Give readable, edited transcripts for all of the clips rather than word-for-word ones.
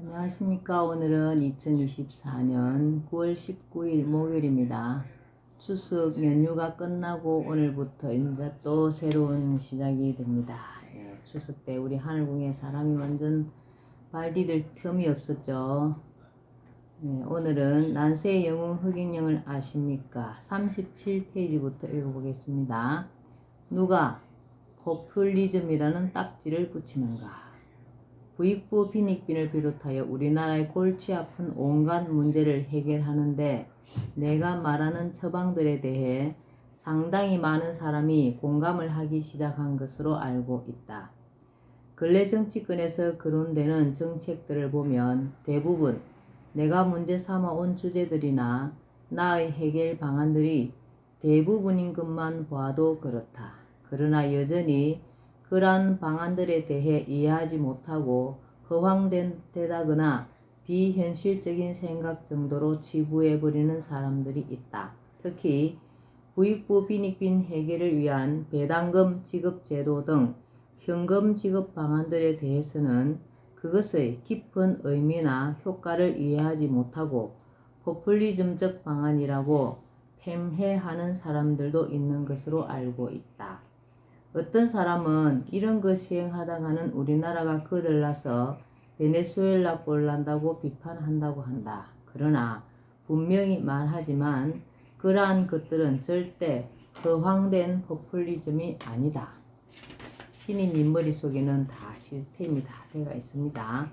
안녕하십니까. 오늘은 2024년 9월 19일 목요일입니다. 추석 연휴가 끝나고 오늘부터 이제 또 새로운 시작이 됩니다. 추석 때 우리 하늘궁에 사람이 완전 발 디딜 틈이 없었죠. 오늘은 난세의 영웅 흑인령을 아십니까? 37페이지부터 읽어보겠습니다. 누가 포퓰리즘이라는 딱지를 붙이는가? 부익부 빈익빈을 비롯하여 우리나라의 골치 아픈 온갖 문제를 해결하는데 내가 말하는 처방들에 대해 상당히 많은 사람이 공감을 하기 시작한 것으로 알고 있다. 근래 정치권에서 거론되는 정책들을 보면 대부분 내가 문제 삼아온 주제들이나 나의 해결 방안들이 대부분인 것만 봐도 그렇다. 그러나 여전히 그러한 방안들에 대해 이해하지 못하고 허황되다거나 비현실적인 생각 정도로 치부해버리는 사람들이 있다. 특히 부익부 빈익빈 해결을 위한 배당금 지급 제도 등 현금 지급 방안들에 대해서는 그것의 깊은 의미나 효과를 이해하지 못하고 포퓰리즘적 방안이라고 폄훼하는 사람들도 있는 것으로 알고 있다. 어떤 사람은 이런 것 시행하다가는 우리나라가 거들나서 베네수엘라 꼴 난다고 비판한다고 한다. 그러나 분명히 말하지만 그러한 것들은 절대 허황된 포퓰리즘이 아니다. 신인님 머릿속에는 다 시스템이 다 되어 있습니다.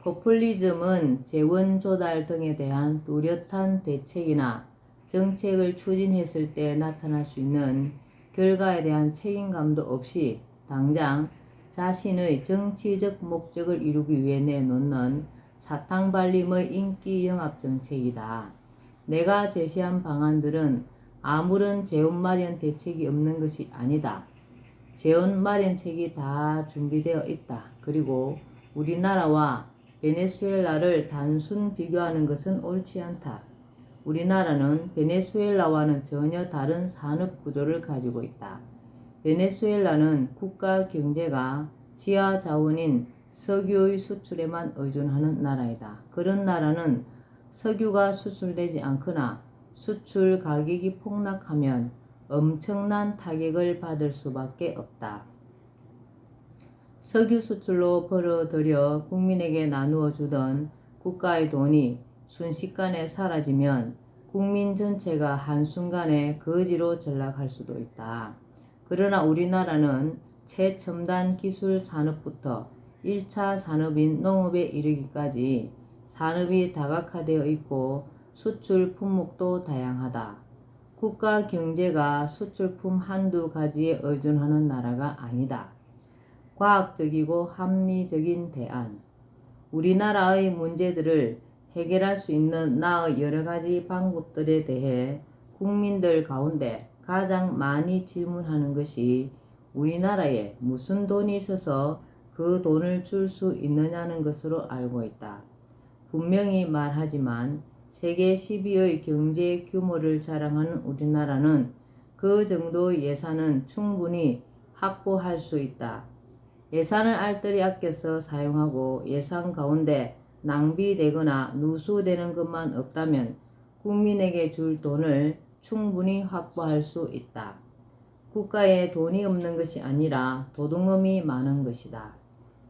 포퓰리즘은 재원 조달 등에 대한 뚜렷한 대책이나 정책을 추진했을 때 나타날 수 있는 결과에 대한 책임감도 없이 당장 자신의 정치적 목적을 이루기 위해 내놓는 사탕발림의 인기 영합 정책이다. 내가 제시한 방안들은 아무런 재원 마련 대책이 없는 것이 아니다. 재원 마련책이 다 준비되어 있다. 그리고 우리나라와 베네수엘라를 단순 비교하는 것은 옳지 않다. 우리나라는 베네수엘라와는 전혀 다른 산업 구조를 가지고 있다. 베네수엘라는 국가 경제가 지하 자원인 석유의 수출에만 의존하는 나라이다. 그런 나라는 석유가 수출되지 않거나 수출 가격이 폭락하면 엄청난 타격을 받을 수밖에 없다. 석유 수출로 벌어들여 국민에게 나누어 주던 국가의 돈이 순식간에 사라지면 국민 전체가 한순간에 거지로 전락할 수도 있다. 그러나 우리나라는 최첨단 기술 산업부터 1차 산업인 농업에 이르기까지 산업이 다각화되어 있고 수출 품목도 다양하다. 국가 경제가 수출품 한두 가지에 의존하는 나라가 아니다. 과학적이고 합리적인 대안. 우리나라의 문제들을 해결할 수 있는 나의 여러 가지 방법들에 대해 국민들 가운데 가장 많이 질문하는 것이 우리나라에 무슨 돈이 있어서 그 돈을 줄 수 있느냐는 것으로 알고 있다. 분명히 말하지만 세계 10위의 경제 규모를 자랑하는 우리나라는 그 정도의 예산은 충분히 확보할 수 있다. 예산을 알뜰히 아껴서 사용하고 예산 가운데 낭비되거나 누수되는 것만 없다면 국민에게 줄 돈을 충분히 확보할 수 있다. 국가에 돈이 없는 것이 아니라 도둑놈이 많은 것이다.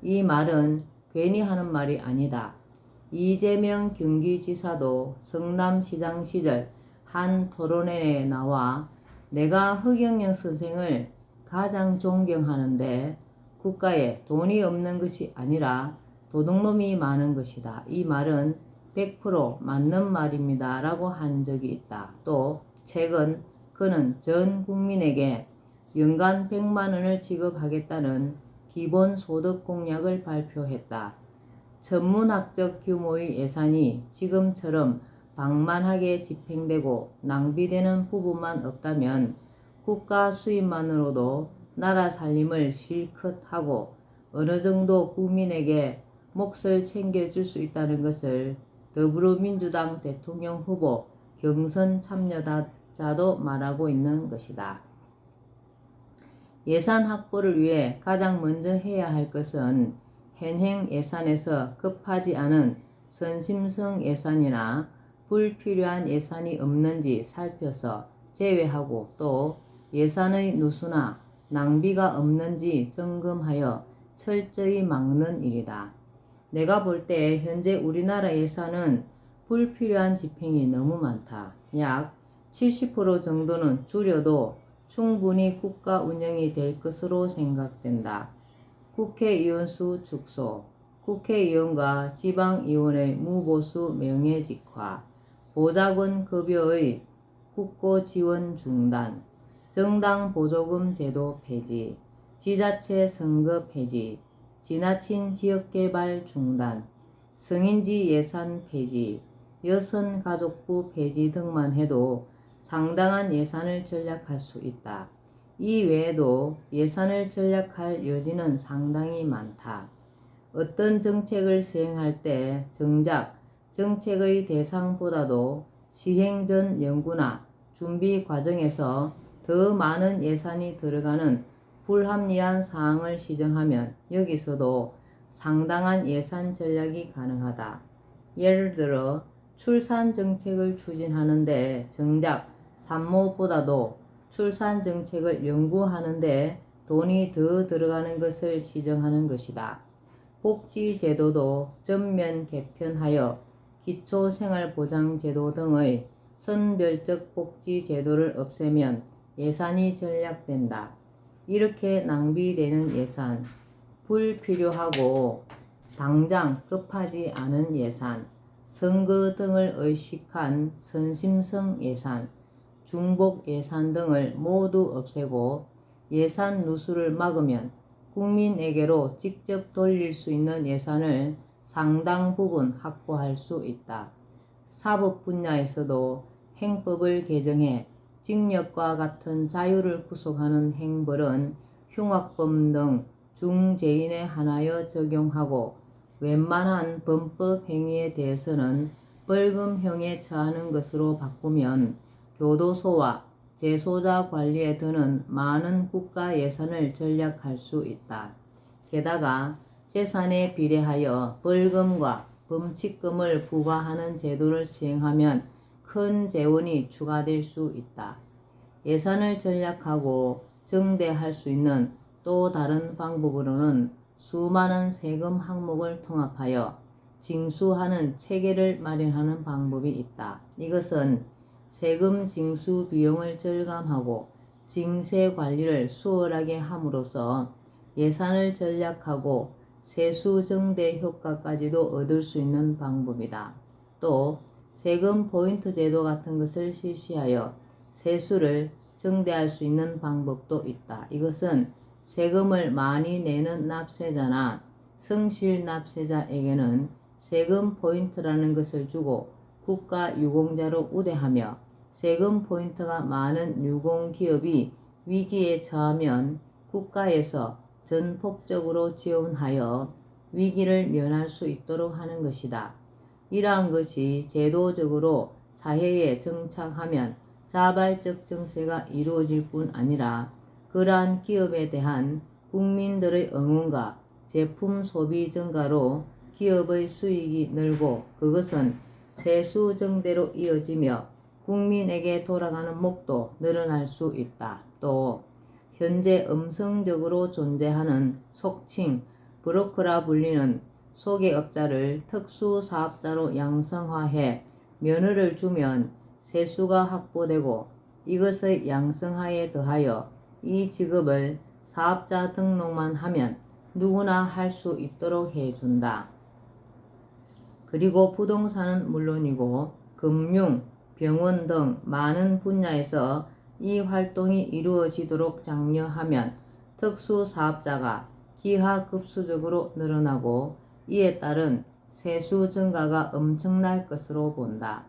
이 말은 괜히 하는 말이 아니다. 이재명 경기지사도 성남시장 시절 한 토론회에 나와 내가 허경영 선생을 가장 존경하는데 국가에 돈이 없는 것이 아니라 도둑놈이 많은 것이다. 이 말은 100% 맞는 말입니다. 라고 한 적이 있다. 또 최근 그는 전 국민에게 연간 100만 원을 지급하겠다는 기본소득 공약을 발표했다. 천문학적 규모의 예산이 지금처럼 방만하게 집행되고 낭비되는 부분만 없다면 국가 수입만으로도 나라 살림을 실컷 하고 어느 정도 국민에게 몫을 챙겨줄 수 있다는 것을 더불어민주당 대통령 후보 경선 참여자도 말하고 있는 것이다. 예산 확보를 위해 가장 먼저 해야 할 것은 현행 예산에서 급하지 않은 선심성 예산이나 불필요한 예산이 없는지 살펴서 제외하고 또 예산의 누수나 낭비가 없는지 점검하여 철저히 막는 일이다. 내가 볼 때 현재 우리나라 예산은 불필요한 집행이 너무 많다. 약 70% 정도는 줄여도 충분히 국가 운영이 될 것으로 생각된다. 국회의원 수 축소, 국회의원과 지방의원의 무보수 명예직화, 보좌관 급여의 국고 지원 중단, 정당 보조금 제도 폐지, 지자체 선거 폐지, 지나친 지역개발 중단, 성인지 예산 폐지, 여성가족부 폐지 등만 해도 상당한 예산을 절약할 수 있다. 이 외에도 예산을 절약할 여지는 상당히 많다. 어떤 정책을 시행할 때 정작 정책의 대상보다도 시행 전 연구나 준비 과정에서 더 많은 예산이 들어가는 불합리한 사항을 시정하면 여기서도 상당한 예산 절약이 가능하다. 예를 들어 출산 정책을 추진하는데 정작 산모보다도 출산 정책을 연구하는데 돈이 더 들어가는 것을 시정하는 것이다. 복지제도도 전면 개편하여 기초생활보장제도 등의 선별적 복지제도를 없애면 예산이 절약된다. 이렇게 낭비되는 예산, 불필요하고 당장 급하지 않은 예산, 선거 등을 의식한 선심성 예산, 중복 예산 등을 모두 없애고 예산 누수를 막으면 국민에게로 직접 돌릴 수 있는 예산을 상당 부분 확보할 수 있다. 사법 분야에서도 행법을 개정해 징역과 같은 자유를 구속하는 행벌은 흉악범 등 중죄인에 한하여 적용하고 웬만한 범법 행위에 대해서는 벌금형에 처하는 것으로 바꾸면 교도소와 재소자 관리에 드는 많은 국가 예산을 절약할 수 있다. 게다가 재산에 비례하여 벌금과 범칙금을 부과하는 제도를 시행하면 큰 재원이 추가될 수 있다. 예산을 절약하고 증대할 수 있는 또 다른 방법으로는 수많은 세금 항목을 통합하여 징수하는 체계를 마련하는 방법이 있다. 이것은 세금 징수 비용을 절감하고 징세 관리를 수월하게 함으로써 예산을 절약하고 세수 증대 효과까지도 얻을 수 있는 방법이다. 또 세금 포인트 제도 같은 것을 실시하여 세수를 증대할 수 있는 방법도 있다. 이것은 세금을 많이 내는 납세자나 성실 납세자에게는 세금 포인트라는 것을 주고 국가 유공자로 우대하며 세금 포인트가 많은 유공기업이 위기에 처하면 국가에서 전폭적으로 지원하여 위기를 면할 수 있도록 하는 것이다. 이러한 것이 제도적으로 사회에 정착하면 자발적 증세가 이루어질 뿐 아니라 그러한 기업에 대한 국민들의 응원과 제품 소비 증가로 기업의 수익이 늘고 그것은 세수 증대로 이어지며 국민에게 돌아가는 목도 늘어날 수 있다. 또 현재 음성적으로 존재하는 속칭 브로커라 불리는 소개업자를 특수사업자로 양성화해 면허를 주면 세수가 확보되고 이것의 양성하에 더하여 이 직업을 사업자 등록만 하면 누구나 할 수 있도록 해준다. 그리고 부동산은 물론이고 금융, 병원 등 많은 분야에서 이 활동이 이루어지도록 장려하면 특수사업자가 기하급수적으로 늘어나고 이에 따른 세수 증가가 엄청날 것으로 본다.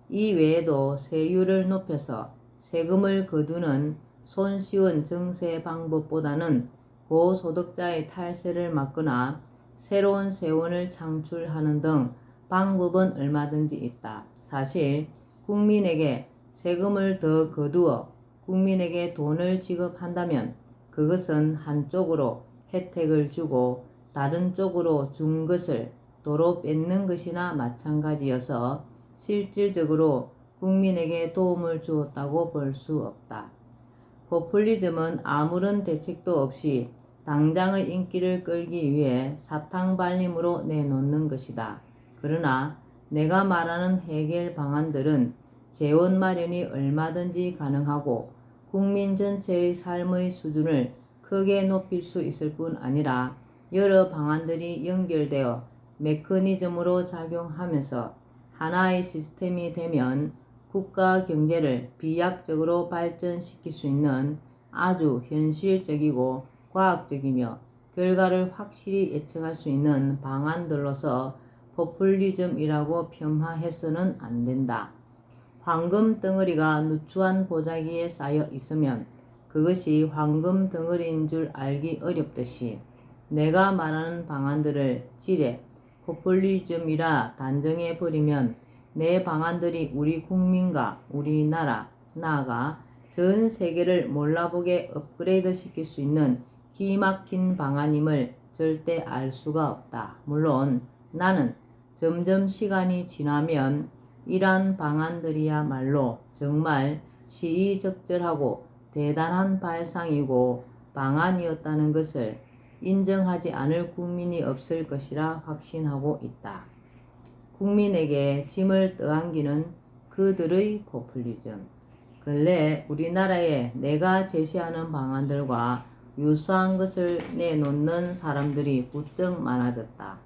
이 외에도 세율을 높여서 세금을 거두는 손쉬운 증세 방법보다는 고소득자의 탈세를 막거나 새로운 세원을 창출하는 등 방법은 얼마든지 있다. 사실 국민에게 세금을 더 거두어 국민에게 돈을 지급한다면 그것은 한쪽으로 혜택을 주고 다른 쪽으로 준 것을 도로 뺏는 것이나 마찬가지여서 실질적으로 국민에게 도움을 주었다고 볼 수 없다. 포퓰리즘은 아무런 대책도 없이 당장의 인기를 끌기 위해 사탕발림으로 내놓는 것이다. 그러나 내가 말하는 해결 방안들은 재원 마련이 얼마든지 가능하고 국민 전체의 삶의 수준을 크게 높일 수 있을 뿐 아니라 여러 방안들이 연결되어 메커니즘으로 작용하면서 하나의 시스템이 되면 국가 경제를 비약적으로 발전시킬 수 있는 아주 현실적이고 과학적이며 결과를 확실히 예측할 수 있는 방안들로서 포퓰리즘이라고 폄하해서는 안 된다. 황금 덩어리가 누추한 보자기에 쌓여 있으면 그것이 황금 덩어리인 줄 알기 어렵듯이 내가 말하는 방안들을 지레 포퓰리즘이라 단정해 버리면 내 방안들이 우리 국민과 우리나라, 나아가 전 세계를 몰라보게 업그레이드 시킬 수 있는 기막힌 방안임을 절대 알 수가 없다. 물론 나는 점점 시간이 지나면 이러한 방안들이야말로 정말 시의적절하고 대단한 발상이고 방안이었다는 것을 인정하지 않을 국민이 없을 것이라 확신하고 있다. 국민에게 짐을 떠안기는 그들의 포퓰리즘. 근래 우리나라에 내가 제시하는 방안들과 유사한 것을 내놓는 사람들이 부쩍 많아졌다.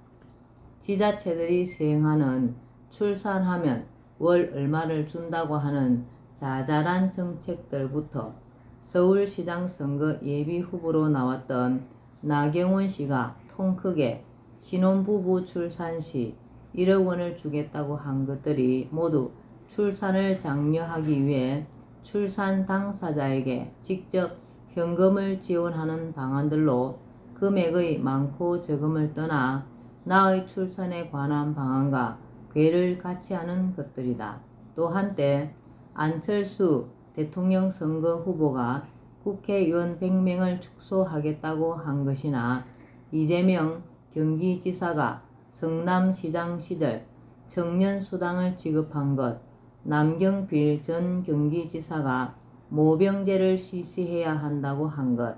지자체들이 시행하는 출산하면 월 얼마를 준다고 하는 자잘한 정책들부터 서울시장 선거 예비 후보로 나왔던 나경원 씨가 통 크게 신혼부부 출산 시 1억 원을 주겠다고 한 것들이 모두 출산을 장려하기 위해 출산 당사자에게 직접 현금을 지원하는 방안들로 금액의 많고 적음을 떠나 나의 출산에 관한 방안과 궤를 같이 하는 것들이다. 또 한때 안철수 대통령 선거 후보가 국회의원 100명을 축소하겠다고 한 것이나 이재명 경기지사가 성남시장 시절 청년수당을 지급한 것, 남경필 전 경기지사가 모병제를 실시해야 한다고 한 것,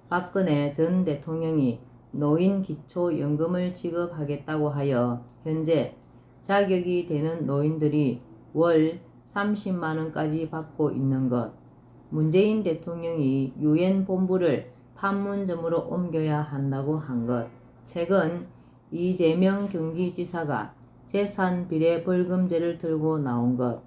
박근혜 전 대통령이 노인기초연금을 지급하겠다고 하여 현재 자격이 되는 노인들이 월 30만 원까지 받고 있는 것, 문재인 대통령이 유엔 본부를 판문점으로 옮겨야 한다고 한 것, 최근 이재명 경기지사가 재산 비례 벌금제를 들고 나온 것,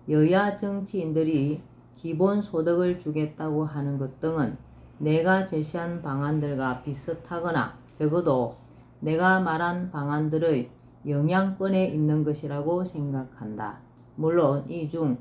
여야 정치인들이 기본소득을 주겠다고 하는 것 등은 내가 제시한 방안들과 비슷하거나 적어도 내가 말한 방안들의 영향권에 있는 것이라고 생각한다. 물론 이 중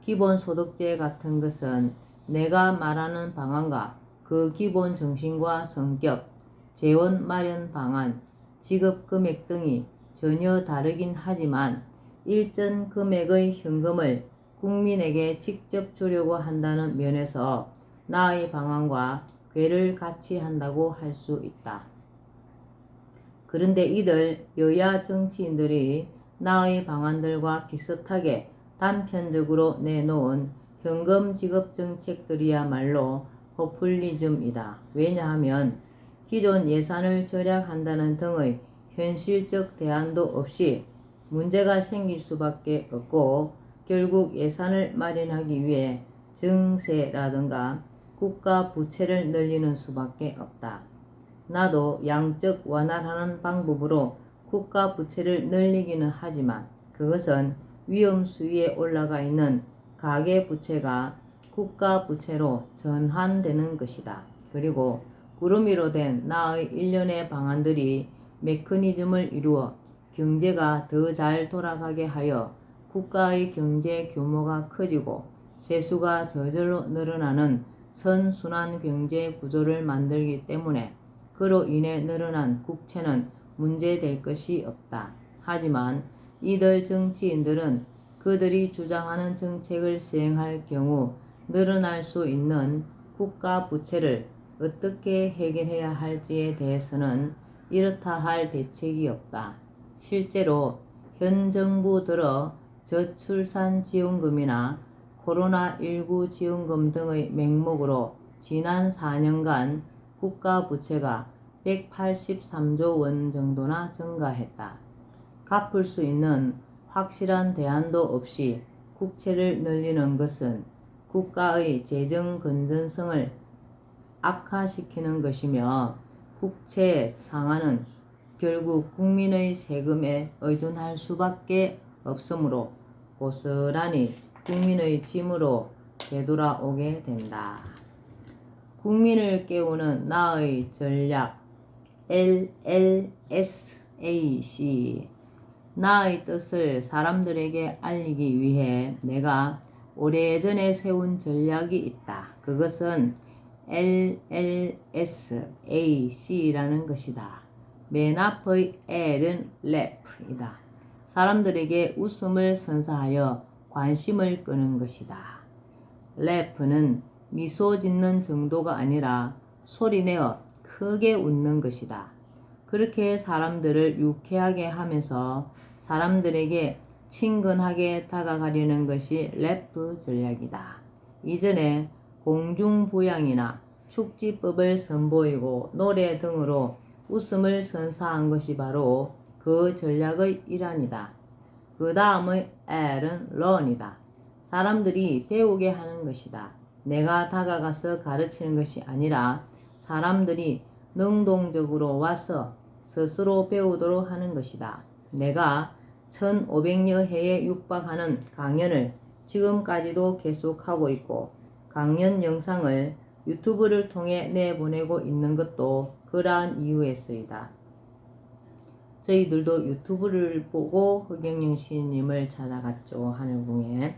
기본소득제 같은 것은 내가 말하는 방안과 그 기본 정신과 성격, 재원 마련 방안, 지급 금액 등이 전혀 다르긴 하지만 일정 금액의 현금을 국민에게 직접 주려고 한다는 면에서 나의 방안과 궤를 같이 한다고 할 수 있다. 그런데 이들 여야 정치인들이 나의 방안들과 비슷하게 단편적으로 내놓은 현금 지급 정책들이야말로 포퓰리즘이다. 왜냐하면 기존 예산을 절약한다는 등의 현실적 대안도 없이 문제가 생길 수밖에 없고 결국 예산을 마련하기 위해 증세라든가 국가 부채를 늘리는 수밖에 없다. 나도 양적 완화하는 방법으로 국가 부채를 늘리기는 하지만 그것은 위험 수위에 올라가 있는 가계 부채가 국가 부채로 전환되는 것이다. 그리고 구름 위로 된 나의 일련의 방안들이 메커니즘을 이루어 경제가 더 잘 돌아가게 하여 국가의 경제 규모가 커지고 세수가 저절로 늘어나는 선순환 경제 구조를 만들기 때문에 그로 인해 늘어난 국채는 문제될 것이 없다. 하지만 이들 정치인들은 그들이 주장하는 정책을 시행할 경우 늘어날 수 있는 국가 부채를 어떻게 해결해야 할지에 대해서는 이렇다 할 대책이 없다. 실제로 현 정부 들어 저출산 지원금이나 코로나19 지원금 등의 명목으로 지난 4년간 국가 부채가 183조 원 정도나 증가했다. 갚을 수 있는 확실한 대안도 없이 국채를 늘리는 것은 국가의 재정 건전성을 악화시키는 것이며 국채 상환은 결국 국민의 세금에 의존할 수밖에 없으므로 고스란히 국민의 짐으로 되돌아오게 된다. 국민을 깨우는 나의 전략 LLSAC. 나의 뜻을 사람들에게 알리기 위해 내가 오래전에 세운 전략이 있다. 그것은 LLSAC라는 것이다. 맨 앞의 L은 랩이다. 사람들에게 웃음을 선사하여 관심을 끄는 것이다. 랩은 미소 짓는 정도가 아니라 소리내어 크게 웃는 것이다. 그렇게 사람들을 유쾌하게 하면서 사람들에게 친근하게 다가가려는 것이 랩 전략이다. 이전에 공중부양이나 축지법을 선보이고 노래 등으로 웃음을 선사한 것이 바로 그 전략의 일환이다. 그 다음의 L은 learn이다. 사람들이 배우게 하는 것이다. 내가 다가가서 가르치는 것이 아니라 사람들이 능동적으로 와서 스스로 배우도록 하는 것이다. 내가 1500여 회에 육박하는 강연을 지금까지도 계속하고 있고 강연 영상을 유튜브를 통해 내보내고 있는 것도 그러한 이유에서이다. 저희들도 유튜브를 보고 허경영 시인님을 찾아갔죠. 하늘궁에.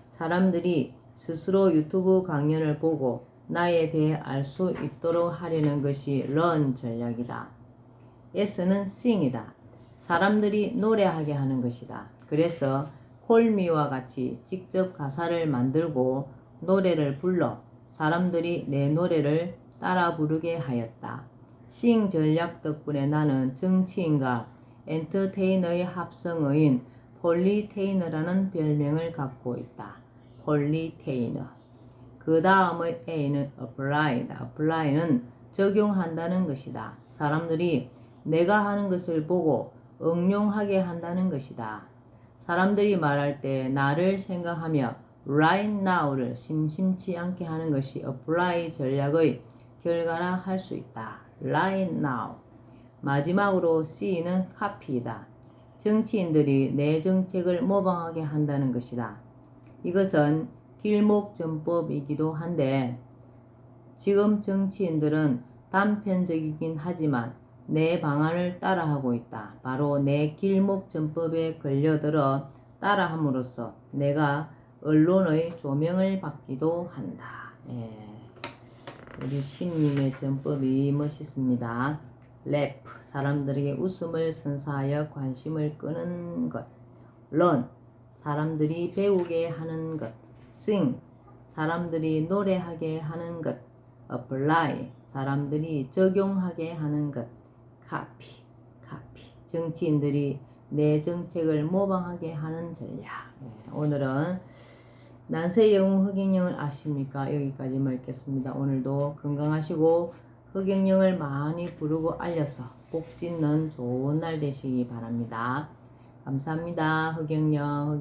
사람들이 스스로 유튜브 강연을 보고 나에 대해 알 수 있도록 하려는 것이 learn 전략이다. S는 sing이다. 사람들이 노래하게 하는 것이다. 그래서 콜미와 같이 직접 가사를 만들고 노래를 불러 사람들이 내 노래를 따라 부르게 하였다. sing 전략 덕분에 나는 정치인과 엔터테이너의 합성어인 폴리테이너라는 별명을 갖고 있다. 폴리테이너. 그 다음의 A는 apply다. apply는 적용한다는 것이다. 사람들이 내가 하는 것을 보고 응용하게 한다는 것이다. 사람들이 말할 때 나를 생각하며 right now를 심심치 않게 하는 것이 apply 전략의 결과라 할 수 있다. right now. 마지막으로 C는 copy이다. 정치인들이 내 정책을 모방하게 한다는 것이다. 이것은 길목전법이기도 한데 지금 정치인들은 단편적이긴 하지만 내 방안을 따라하고 있다. 바로 내 길목전법에 걸려들어 따라함으로써 내가 언론의 조명을 받기도 한다. 우리 시인님의 전법이 멋있습니다. 랩, 사람들에게 웃음을 선사하여 관심을 끄는 것. learn, 사람들이 배우게 하는 것. sing, 사람들이 노래하게 하는 것. apply, 사람들이 적용하게 하는 것. copy, 정치인들이 내 정책을 모방하게 하는 전략. 오늘은 난세 영웅 허경영을 아십니까? 여기까지만 읽겠습니다. 오늘도 건강하시고 허경영을 많이 부르고 알려서 복 짓는 좋은 날 되시기 바랍니다. 감사합니다. 허경영.